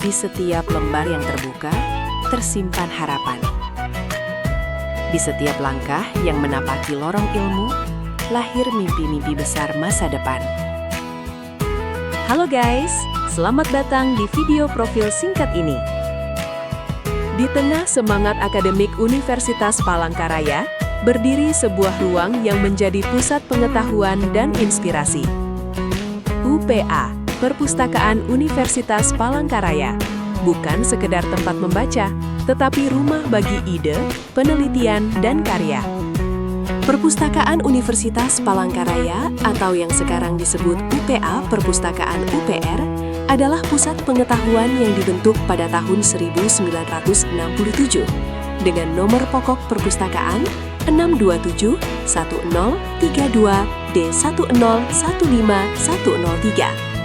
Di setiap lembar yang terbuka, tersimpan harapan. Di setiap langkah yang menapaki lorong ilmu, lahir mimpi-mimpi besar masa depan. Halo guys, selamat datang di video profil singkat ini. Di tengah semangat akademik Universitas Palangkaraya, berdiri sebuah ruang yang menjadi pusat pengetahuan dan inspirasi. UPA, Perpustakaan Universitas Palangkaraya, bukan sekedar tempat membaca, tetapi rumah bagi ide, penelitian, dan karya. Perpustakaan Universitas Palangkaraya, atau yang sekarang disebut UPA Perpustakaan UPR, adalah pusat pengetahuan yang dibentuk pada tahun 1967 dengan nomor pokok perpustakaan 627-1032D1015103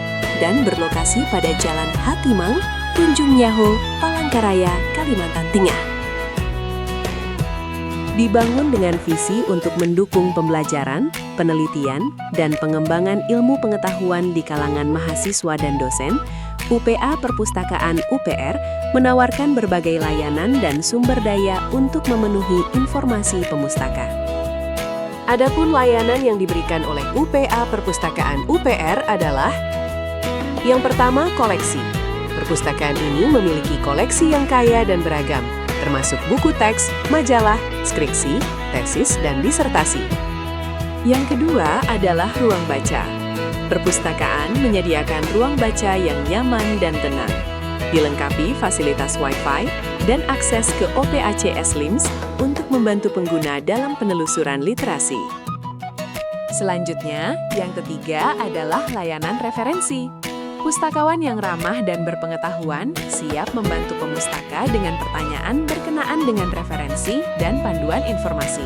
dan berlokasi pada Jalan Hatimang, Tunjung Nyaho, Palangkaraya, Kalimantan Tengah. Dibangun dengan visi untuk mendukung pembelajaran, penelitian, dan pengembangan ilmu pengetahuan di kalangan mahasiswa dan dosen, UPA Perpustakaan UPR menawarkan berbagai layanan dan sumber daya untuk memenuhi informasi pemustaka. Adapun layanan yang diberikan oleh UPA Perpustakaan UPR adalah: yang pertama, koleksi. Perpustakaan ini memiliki koleksi yang kaya dan beragam, termasuk buku teks, majalah, skripsi, tesis, dan disertasi. Yang kedua adalah ruang baca. Perpustakaan menyediakan ruang baca yang nyaman dan tenang, dilengkapi fasilitas Wi-Fi dan akses ke OPACS LIMS untuk membantu pengguna dalam penelusuran literasi. Selanjutnya, yang ketiga adalah layanan referensi. Pustakawan yang ramah dan berpengetahuan siap membantu pemustaka dengan pertanyaan berkenaan dengan referensi dan panduan informasi.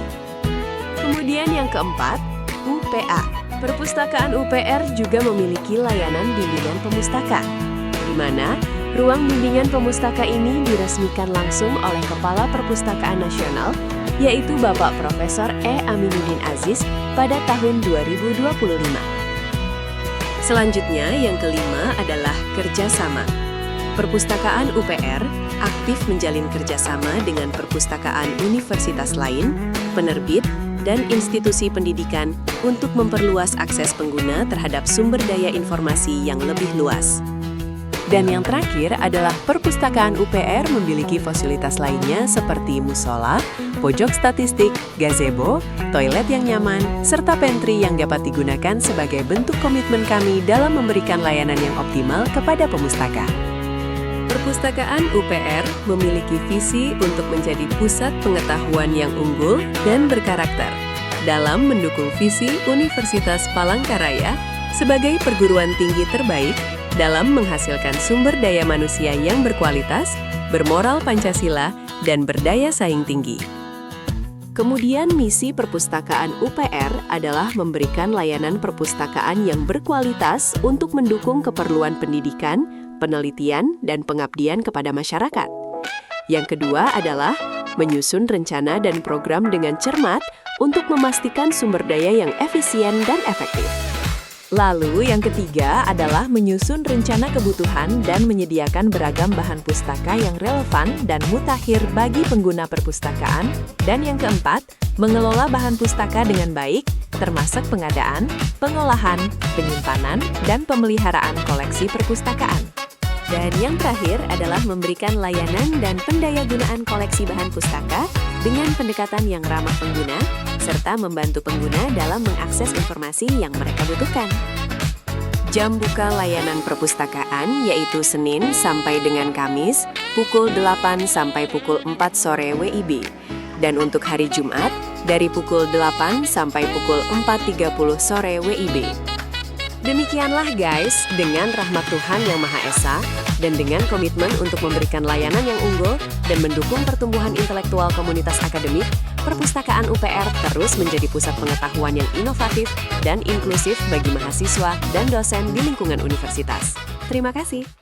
Kemudian yang keempat, UPA. Perpustakaan UPR juga memiliki layanan bimbingan pemustaka, di mana ruang bimbingan pemustaka ini diresmikan langsung oleh Kepala Perpustakaan Nasional, yaitu Bapak Profesor E. Aminuddin Aziz pada tahun 2025. Selanjutnya, yang kelima adalah kerjasama. Perpustakaan UPR aktif menjalin kerjasama dengan perpustakaan universitas lain, penerbit, dan institusi pendidikan untuk memperluas akses pengguna terhadap sumber daya informasi yang lebih luas. Dan yang terakhir adalah perpustakaan UPR memiliki fasilitas lainnya seperti musola, pojok statistik, gazebo, toilet yang nyaman, serta pantry yang dapat digunakan sebagai bentuk komitmen kami dalam memberikan layanan yang optimal kepada pemustaka. Perpustakaan UPR memiliki visi untuk menjadi pusat pengetahuan yang unggul dan berkarakter dalam mendukung visi Universitas Palangkaraya sebagai perguruan tinggi terbaik dalam menghasilkan sumber daya manusia yang berkualitas, bermoral Pancasila, dan berdaya saing tinggi. Kemudian misi perpustakaan UPR adalah memberikan layanan perpustakaan yang berkualitas untuk mendukung keperluan pendidikan, penelitian, dan pengabdian kepada masyarakat. Yang kedua adalah menyusun rencana dan program dengan cermat untuk memastikan sumber daya yang efisien dan efektif. Lalu yang ketiga adalah menyusun rencana kebutuhan dan menyediakan beragam bahan pustaka yang relevan dan mutakhir bagi pengguna perpustakaan. Dan yang keempat, mengelola bahan pustaka dengan baik, termasuk pengadaan, pengolahan, penyimpanan, dan pemeliharaan koleksi perpustakaan. Dan yang terakhir adalah memberikan layanan dan pendayagunaan koleksi bahan pustaka dengan pendekatan yang ramah pengguna, serta membantu pengguna dalam mengakses informasi yang mereka butuhkan. Jam buka layanan perpustakaan yaitu Senin sampai dengan Kamis, pukul 8 sampai pukul 4 sore WIB. Dan untuk hari Jumat, dari pukul 8 sampai pukul 4.30 sore WIB. Demikianlah guys, dengan rahmat Tuhan Yang Maha Esa, dan dengan komitmen untuk memberikan layanan yang unggul dan mendukung pertumbuhan intelektual komunitas akademik, Perpustakaan UPR terus menjadi pusat pengetahuan yang inovatif dan inklusif bagi mahasiswa dan dosen di lingkungan universitas. Terima kasih.